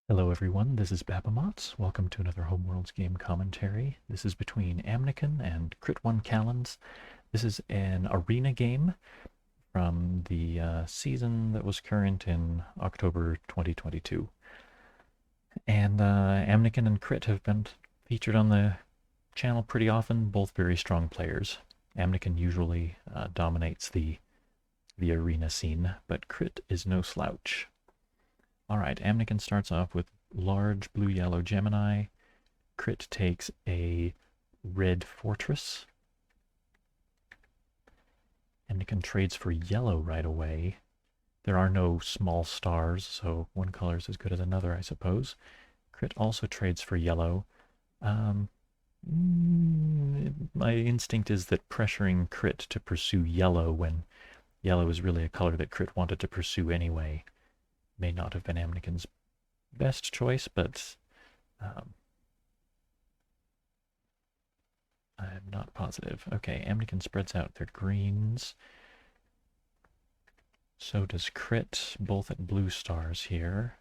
Hello everyone, this is Babamots. Welcome to another Homeworlds game commentary. This is between Amnykon and Crit1Calends. This is an arena game from the season that was current in October 2022. And Amnykon and Crit have been featured on the channel pretty often, both very strong players. Amnykon usually dominates the arena scene, but Crit is no slouch. Alright, Amnykon starts off with large blue-yellow Gemini. Crit takes a red fortress. Amnykon trades for yellow right away. There are no small stars, so one color is as good as another, I suppose. Crit also trades for yellow. My instinct is that pressuring Crit to pursue yellow when yellow is really a color that Crit wanted to pursue anyway may not have been Amnykon's best choice, but I'm not positive. Okay, Amnykon spreads out their greens. So does Crit, both at blue stars here.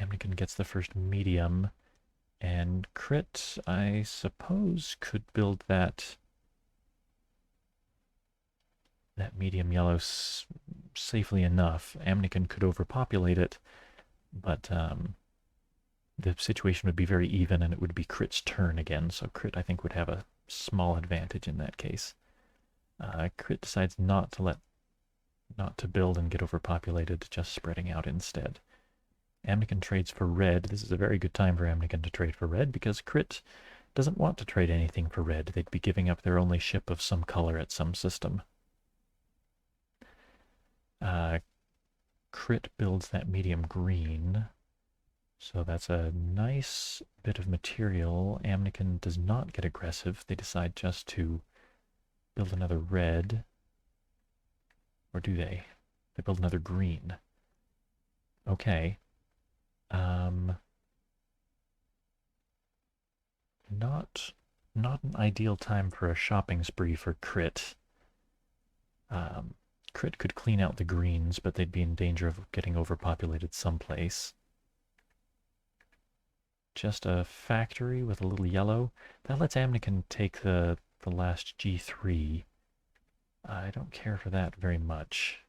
Amnykon gets the first medium, and Crit, I suppose, could build that medium yellow safely enough. Amnykon could overpopulate it, but the situation would be very even and it would be Crit's turn again, so Crit, I think, would have a small advantage in that case. Crit decides not to build and get overpopulated, just spreading out instead. Amnykon trades for red. This is a very good time for Amnykon to trade for red because Crit doesn't want to trade anything for red. They'd be giving up their only ship of some color at some system. Crit builds that medium green, so that's a nice bit of material. Amnykon does not get aggressive. They decide just to build another red. Or do they? They build another green. Okay. Not an ideal time for a shopping spree for Crit. Crit could clean out the greens, but they'd be in danger of getting overpopulated someplace. Just a factory with a little yellow. That lets Amnykon take the last G3. I don't care for that very much.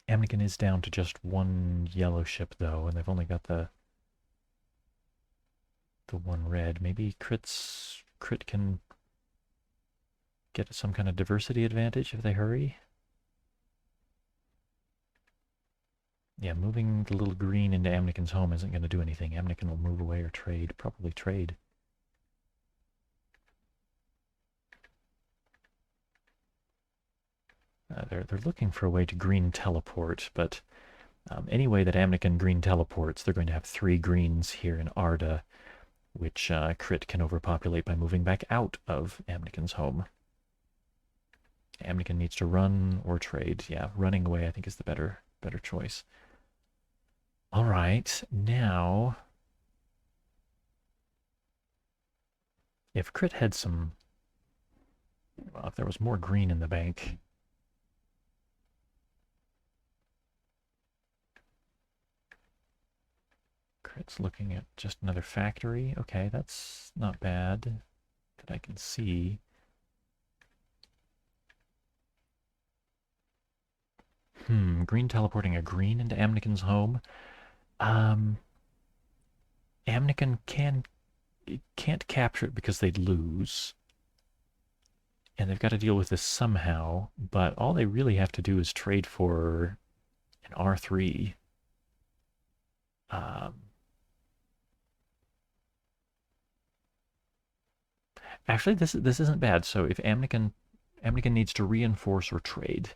Amnykon is down to just one yellow ship, though, and they've only got the one red. Maybe Crit can get some kind of diversity advantage if they hurry. Yeah, moving the little green into Amnykon's home isn't going to do anything. Amnykon will move away or trade. Probably trade. They're looking for a way to green teleport, but any way that Amnykon green teleports, they're going to have 3 greens here in Arda, which Crit can overpopulate by moving back out of Amnykon's home. Amnykon needs to run or trade. Yeah, running away I think is the better choice. All right, now if Crit had some, well, if there was more green in the bank, Crit's looking at just another factory. Okay, that's not bad that I can see. Green teleporting a green into Amnykon's home. Amnykon can't capture it because they'd lose. And they've got to deal with this somehow, but all they really have to do is trade for an R3. Actually, this isn't bad. So if Amnykon needs to reinforce or trade,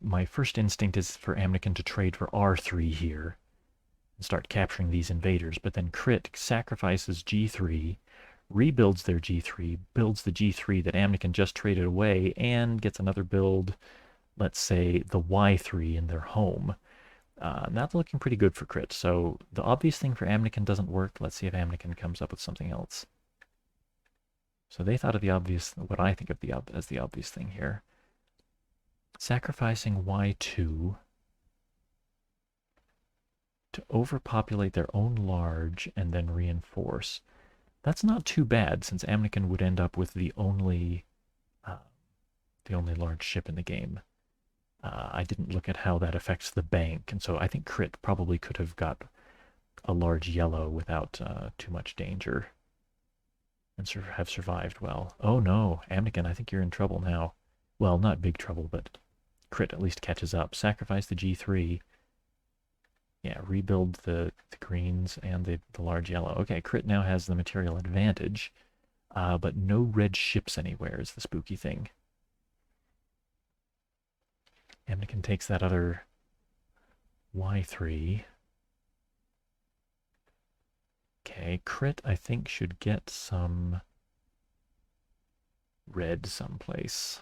my first instinct is for Amnykon to trade for R3 here and start capturing these invaders, but then Crit sacrifices G3, rebuilds their G3, builds the G3 that Amnykon just traded away, and gets another build, let's say the Y3 in their home. That's looking pretty good for Crit. So the obvious thing for Amnykon doesn't work. Let's see if Amnykon comes up with something else. So they thought of the obvious, what I think of as the obvious thing here. Sacrificing Y2 to overpopulate their own large and then reinforce. That's not too bad, since Amnykon would end up with the only large ship in the game. I didn't look at how that affects the bank, and so I think Crit probably could have got a large yellow without too much danger and have survived well. Oh no, Amnykon, I think you're in trouble now. Well, not big trouble, but Crit at least catches up. Sacrifice the G3. Yeah, rebuild the greens and the large yellow. Okay, Crit now has the material advantage, but no red ships anywhere is the spooky thing. Amnykon takes that other Y3. Okay, Crit, I think, should get some red someplace.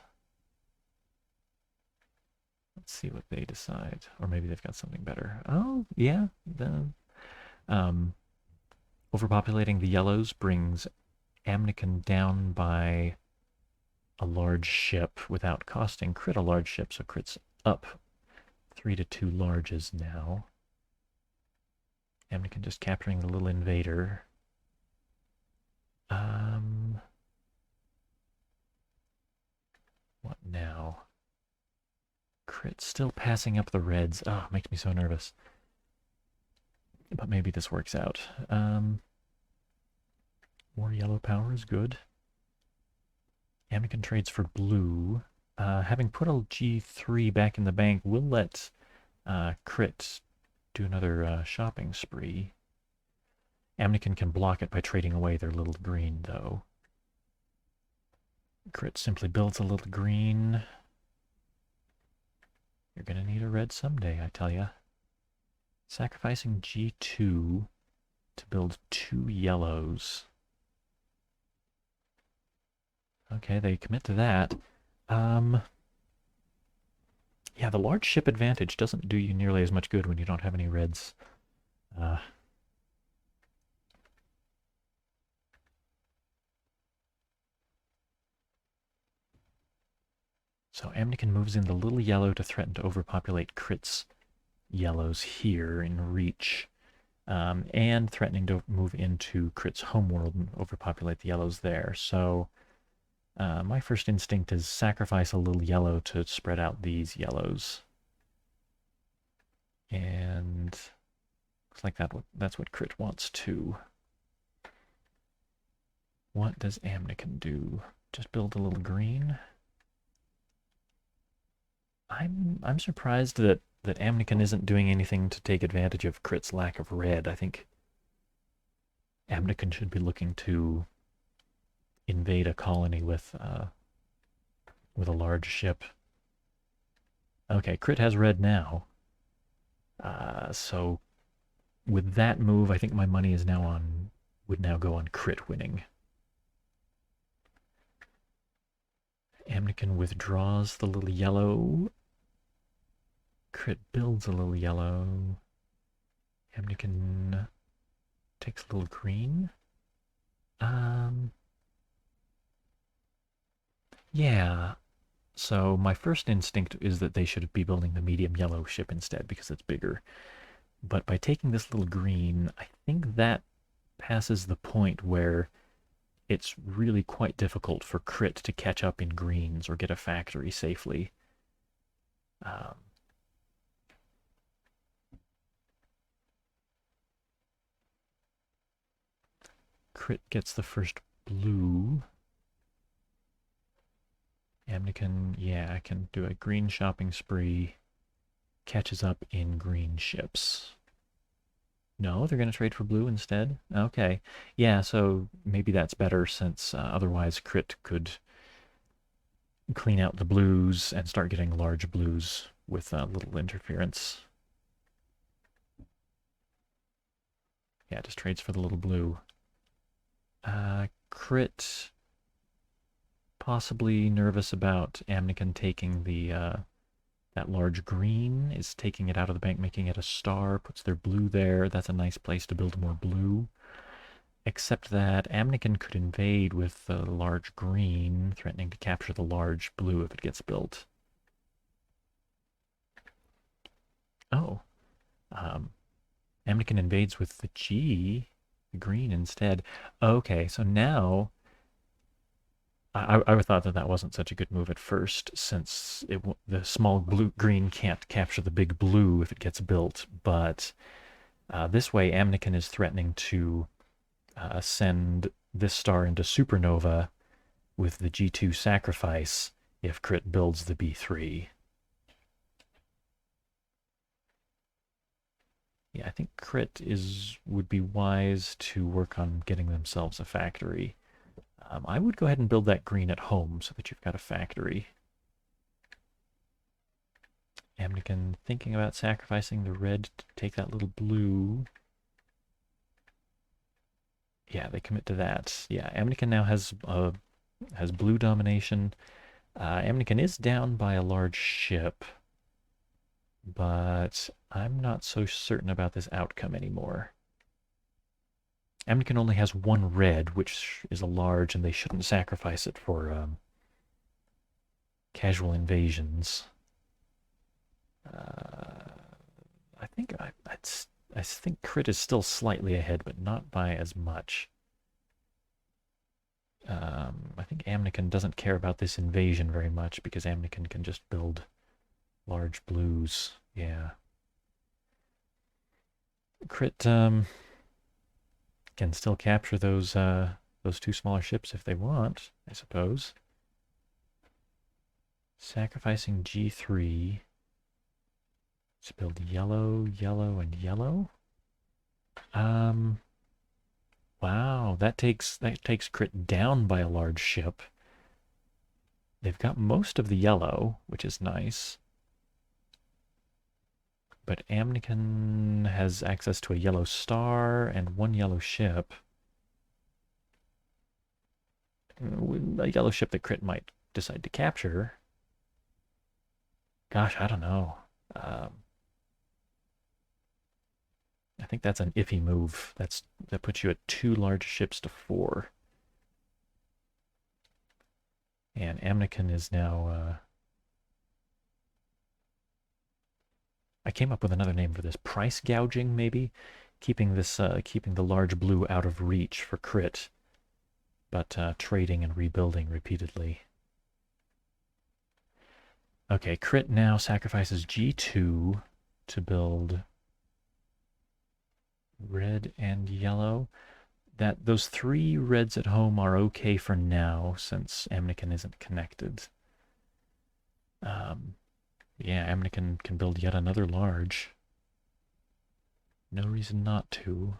Let's see what they decide. Or maybe they've got something better. Oh, yeah. Overpopulating the yellows brings Amnykon down by a large ship without costing Crit a large ship, so Crit's up 3-2 larges now. Amnykon just capturing the little invader. What now? Crit still passing up the reds. Oh, makes me so nervous. But maybe this works out. More yellow power is good. Amnykon trades for blue. Having put a G3 back in the bank will let Crit do another shopping spree. Amnykon can block it by trading away their little green, though. Crit simply builds a little green. You're going to need a red someday, I tell ya. Sacrificing G2 to build 2 yellows. Okay, they commit to that. Yeah, the large ship advantage doesn't do you nearly as much good when you don't have any reds. So Amnykon moves in the little yellow to threaten to overpopulate Crit's yellows here in reach, and threatening to move into Crit's homeworld and overpopulate the yellows there. So my first instinct is sacrifice a little yellow to spread out these yellows. And looks like that's what Crit wants too. What does Amnykon do? Just build a little green? I'm surprised that Amnykon isn't doing anything to take advantage of Crit's lack of red. I think Amnykon should be looking to invade a colony with a large ship. Okay, Crit has red now. So with that move, I think my money is would now go on Crit winning. Amnykon withdraws the little yellow. Crit builds a little yellow. Amnykon takes a little green. Yeah. So my first instinct is that they should be building the medium yellow ship instead because it's bigger. But by taking this little green, I think that passes the point where it's really quite difficult for Crit to catch up in greens or get a factory safely. Crit gets the first blue. Amnykon, yeah, can do a green shopping spree. Catches up in green ships. No, they're going to trade for blue instead? Okay. Yeah, so maybe that's better since otherwise Crit could clean out the blues and start getting large blues with little interference. Yeah, just trades for the little blue. Crit possibly nervous about Amnykon taking the That large green is taking it out of the bank, making it a star, puts their blue there. That's a nice place to build more blue. Except that Amnykon could invade with the large green, threatening to capture the large blue if it gets built. Oh, Amnykon invades with the G, the green instead. Okay, so now I thought that that wasn't such a good move at first, since the small blue green can't capture the big blue if it gets built. But this way, Amnykon is threatening to send this star into supernova with the G2 sacrifice if Crit builds the B3. Yeah, I think Crit would be wise to work on getting themselves a factory. I would go ahead and build that green at home so that you've got a factory. Amnykon thinking about sacrificing the red to take that little blue. Yeah, they commit to that. Yeah, Amnykon now has blue domination. Amnykon is down by a large ship, but I'm not so certain about this outcome anymore. Amnykon only has one red, which is a large, and they shouldn't sacrifice it for casual invasions. I think Crit is still slightly ahead, but not by as much. I think Amnykon doesn't care about this invasion very much because Amnykon can just build large blues. Yeah. Crit can still capture those two smaller ships if they want, I suppose. Sacrificing G3 to build yellow, yellow, and yellow. Wow, that takes Crit down by a large ship. They've got most of the yellow, which is nice. But Amnykon has access to a yellow star and one yellow ship. A yellow ship that Crit might decide to capture. Gosh, I don't know. I think that's an iffy move. That puts you at 2 large ships to 4. And Amnykon is now... I came up with another name for this. Price gouging, maybe? Keeping the large blue out of reach for Crit, but trading and rebuilding repeatedly. Okay, Crit now sacrifices G2 to build red and yellow. Those 3 reds at home are okay for now, since Amnykon isn't connected. Yeah, Amnykon can build yet another large. No reason not to.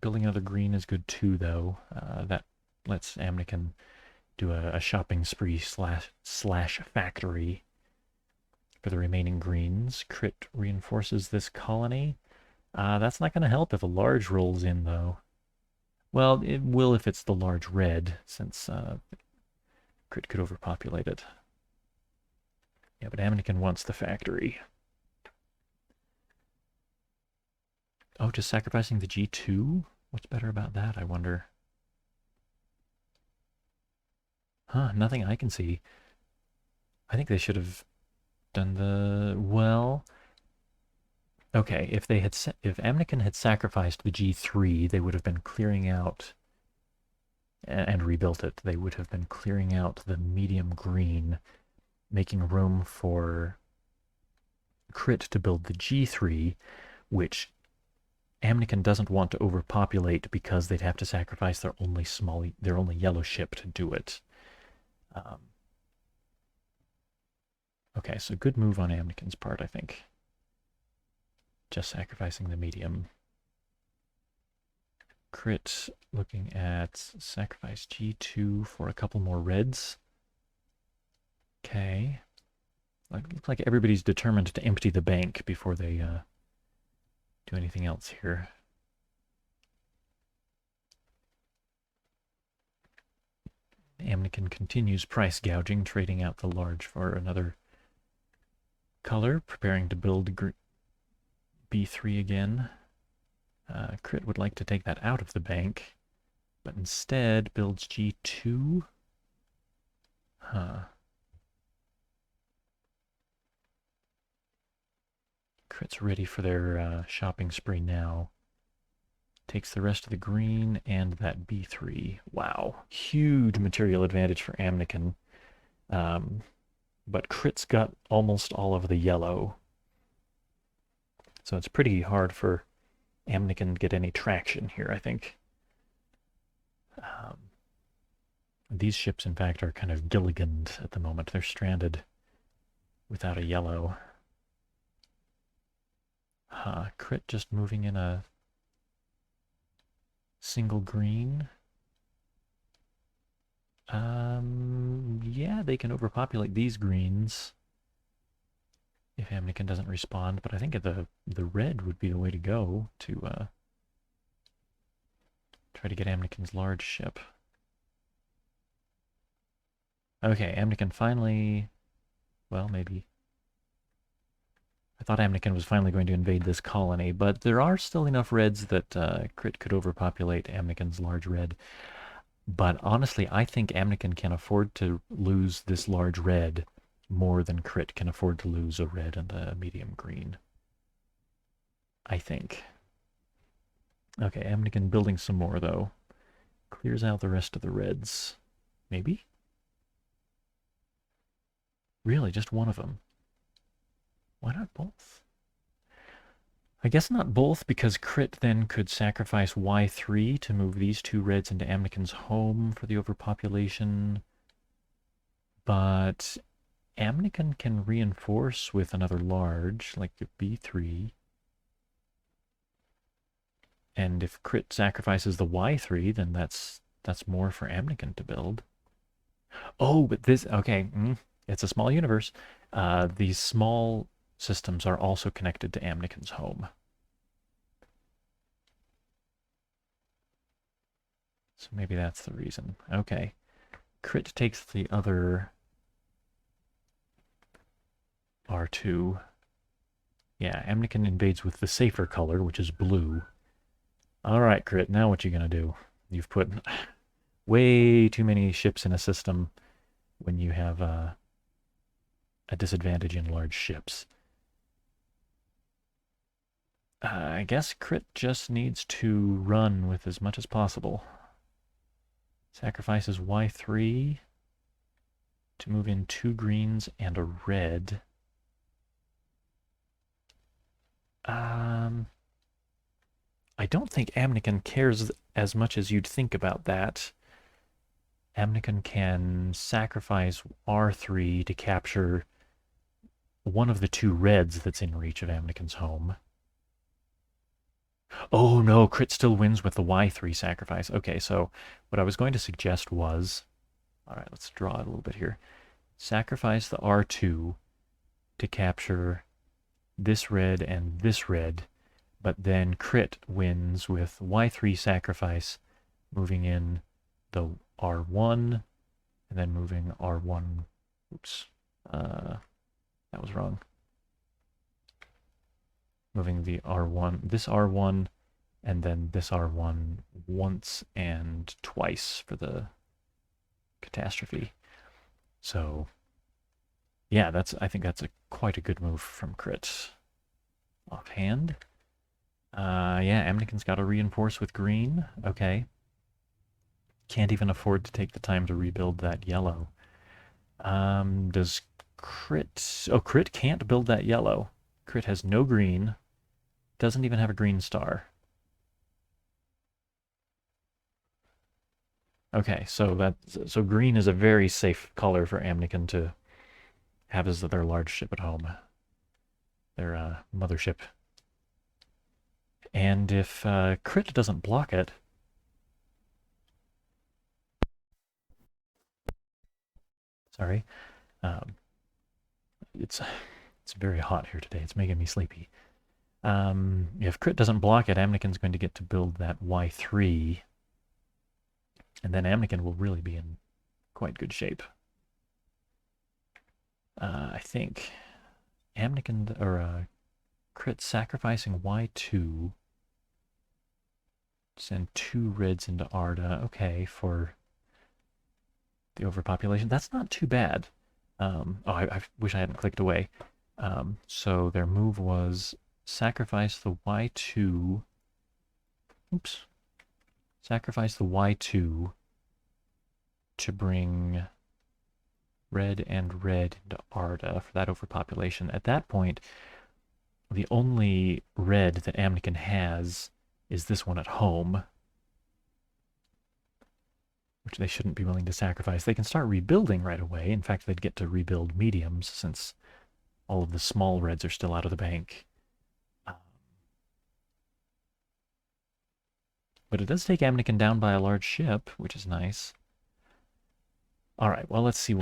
Building another green is good too, though. That lets Amnykon do a shopping spree slash factory for the remaining greens. Crit reinforces this colony. That's not going to help if a large rolls in, though. Well, it will if it's the large red, since Crit could overpopulate it. Yeah, but Amnykon wants the factory. Oh, just sacrificing the G2? What's better about that, I wonder? Huh, nothing I can see. I think they should have done the... Well... Okay, if Amnykon had sacrificed the G3, they would have been clearing out and rebuilt it. They would have been clearing out the medium green, making room for Crit to build the G3, which Amnykon doesn't want to overpopulate because they'd have to sacrifice their only yellow ship to do it. Okay, so good move on Amnykon's part, I think. Just sacrificing the medium. Crit looking at sacrifice G2 for a couple more reds. Okay. Looks like everybody's determined to empty the bank before they do anything else here. Amnykon continues price gouging, trading out the large for another color, preparing to build B3 again. Crit would like to take that out of the bank, but instead builds G2. Huh. Crit's ready for their shopping spree now. Takes the rest of the green and that B3. Wow. Huge material advantage for Amnykon. But Crit's got almost all of the yellow. So it's pretty hard for Amnykon to get any traction here, I think. These ships, in fact, are kind of gilliganned at the moment. They're stranded without a yellow. Crit just moving in a single green. Yeah, they can overpopulate these greens if Amnykon doesn't respond, but I think the red would be the way to go to try to get Amnykon's large ship. Okay, Amnykon finally... Well, maybe... I thought Amnykon was finally going to invade this colony, but there are still enough reds that Crit could overpopulate Amnykon's large red. But honestly, I think Amnykon can afford to lose this large red more than Crit can afford to lose a red and a medium green. I think. Okay, Amnykon building some more, though. Clears out the rest of the reds. Maybe? Really, just one of them. Why not both? I guess not both, because Crit then could sacrifice Y3 to move these two reds into Amnykon's home for the overpopulation. But Amnykon can reinforce with another large, like the B3. And if Crit sacrifices the Y3, then that's more for Amnykon to build. Oh, but this... Okay, it's a small universe. These small systems are also connected to Amnykon's home. So maybe that's the reason. Okay. Crit takes the other R2. Yeah, Amnykon invades with the safer color, which is blue. All right, Crit, now what you gonna do? You've put way too many ships in a system when you have a disadvantage in large ships. I guess Crit just needs to run with as much as possible. Sacrifices Y3 to move in 2 greens and a red. I don't think Amnykon cares as much as you'd think about that. Amnykon can sacrifice R3 to capture one of the 2 reds that's in reach of Amnykon's home. Oh no, Crit still wins with the Y3 sacrifice. Okay, so what I was going to suggest was... Alright, let's draw it a little bit here. Sacrifice the R2 to capture this red and this red, but then Crit wins with Y3 sacrifice, moving in the R1, and then moving R1... Oops. That was wrong. Moving the R1, this R1, and then this R1 once and twice for the catastrophe. So, yeah, I think that's quite a good move from Crit. Offhand. Yeah, Amnykon's got to reinforce with green. Okay. Can't even afford to take the time to rebuild that yellow. Does Crit... Oh, Crit can't build that yellow. Crit has no green. Doesn't even have a green star. Okay, so green is a very safe color for Amnykon to have as their large ship at home. Their mothership. And if Crit doesn't block it... Sorry. It's very hot here today. It's making me sleepy. If Crit doesn't block it, Amnykon's going to get to build that Y3. And then Amnykon will really be in quite good shape. I think Amnykon, or Crit sacrificing Y2. Send 2 reds into Arda. Okay, for the overpopulation. That's not too bad. I wish I hadn't clicked away. So their move was sacrifice the Y2. Oops. Sacrifice the Y2 to bring red and red into Arda for that overpopulation. At that point, the only red that Amnykon has is this one at home, which they shouldn't be willing to sacrifice. They can start rebuilding right away. In fact, they'd get to rebuild mediums since all of the small reds are still out of the bank. But it does take Amnykon down by a large ship, which is nice. All right, well, let's see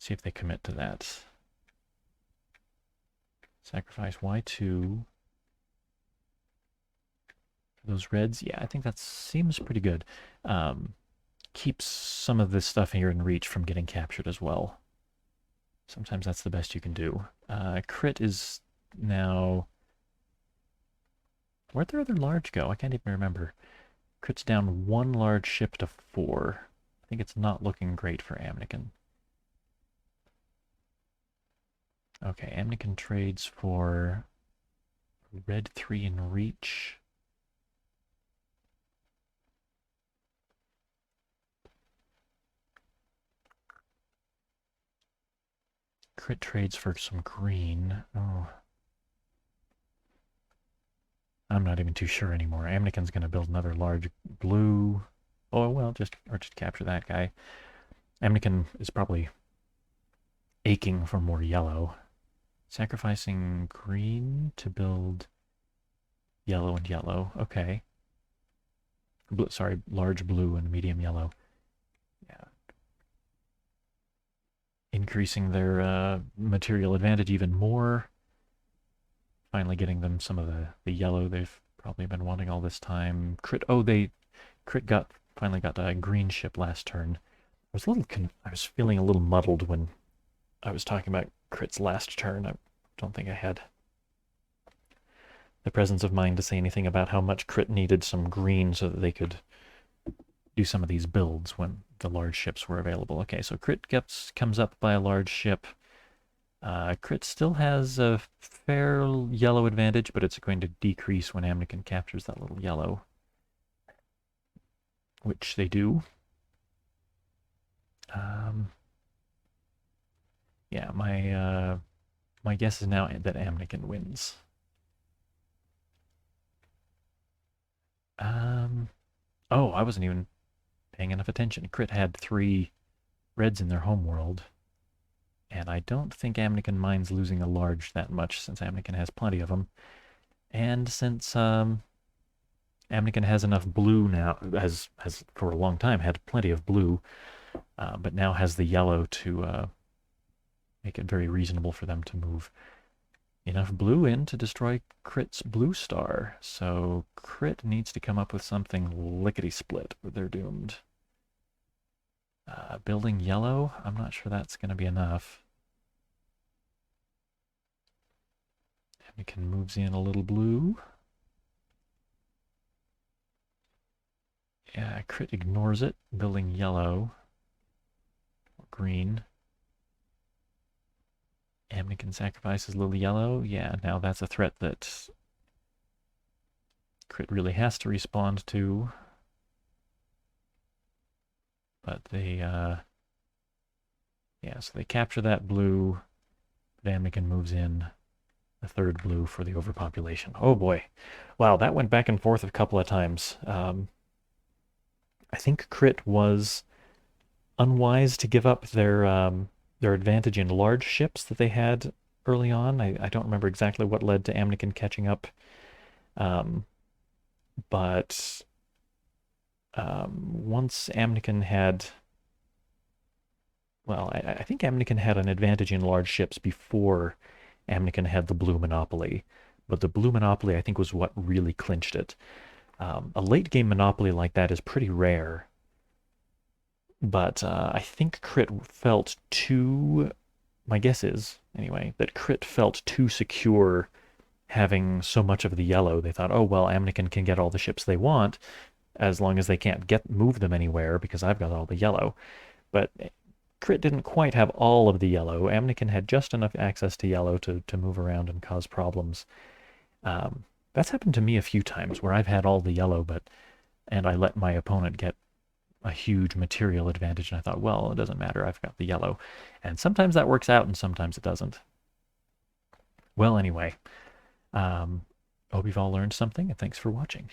if they commit to that. Sacrifice Y2. Those reds, yeah, I think that seems pretty good. Keeps some of this stuff here in reach from getting captured as well. Sometimes that's the best you can do. Crit is now... Where'd their other large go? I can't even remember. Crit's down 1 large ship to 4. I think it's not looking great for Amnykon. Okay, Amnykon trades for red 3 in reach. Crit trades for some green. Oh. I'm not even too sure anymore. Amnykon's going to build another large blue. Oh, well, just capture that guy. Amnykon is probably aching for more yellow. Sacrificing green to build yellow and yellow. Okay. Sorry, large blue and medium yellow. Yeah. Increasing their material advantage even more. Finally getting them some of the yellow they've probably been wanting all this time. Crit finally got a green ship last turn. I was feeling a little muddled when I was talking about Crit's last turn. I don't think I had the presence of mind to say anything about how much Crit needed some green so that they could do some of these builds when the large ships were available. Okay, so Crit comes up by a large ship. Crit still has a fair yellow advantage, but it's going to decrease when Amnykon captures that little yellow, which they do. Yeah, my guess is now that Amnykon wins. Oh, I wasn't even paying enough attention. Crit had 3 reds in their homeworld. And I don't think Amnykon minds losing a large that much, since Amnykon has plenty of them. And since Amnykon has enough blue now, has for a long time had plenty of blue, but now has the yellow to make it very reasonable for them to move enough blue in to destroy Crit's blue star. So Crit needs to come up with something lickety-split, or they're doomed. Building yellow, I'm not sure that's going to be enough. Amnykon moves in a little blue. Yeah, Crit ignores it, building yellow or green. Amnykon sacrifices a little yellow. Yeah, now that's a threat that Crit really has to respond to. But they, yeah, so they capture that blue. Amnykon moves in the 3rd blue for the overpopulation. Oh boy. Wow, that went back and forth a couple of times. I think Crit was unwise to give up their advantage in large ships that they had early on. I don't remember exactly what led to Amnykon catching up. But once Amnykon had... Well, I think Amnykon had an advantage in large ships before Amnykon had the blue monopoly. But the blue monopoly, I think, was what really clinched it. A late-game monopoly like that is pretty rare. But I think Crit felt too, my guess is, anyway, that Crit felt too secure having so much of the yellow. They thought, oh, well, Amnykon can get all the ships they want as long as they can't move them anywhere because I've got all the yellow. But Crit didn't quite have all of the yellow. Amnykon had just enough access to yellow to move around and cause problems. That's happened to me a few times where I've had all the yellow, and I let my opponent get a huge material advantage, and I thought, well, it doesn't matter, I've got the yellow. And sometimes that works out, and sometimes it doesn't. Well, anyway, hope you've all learned something, and thanks for watching.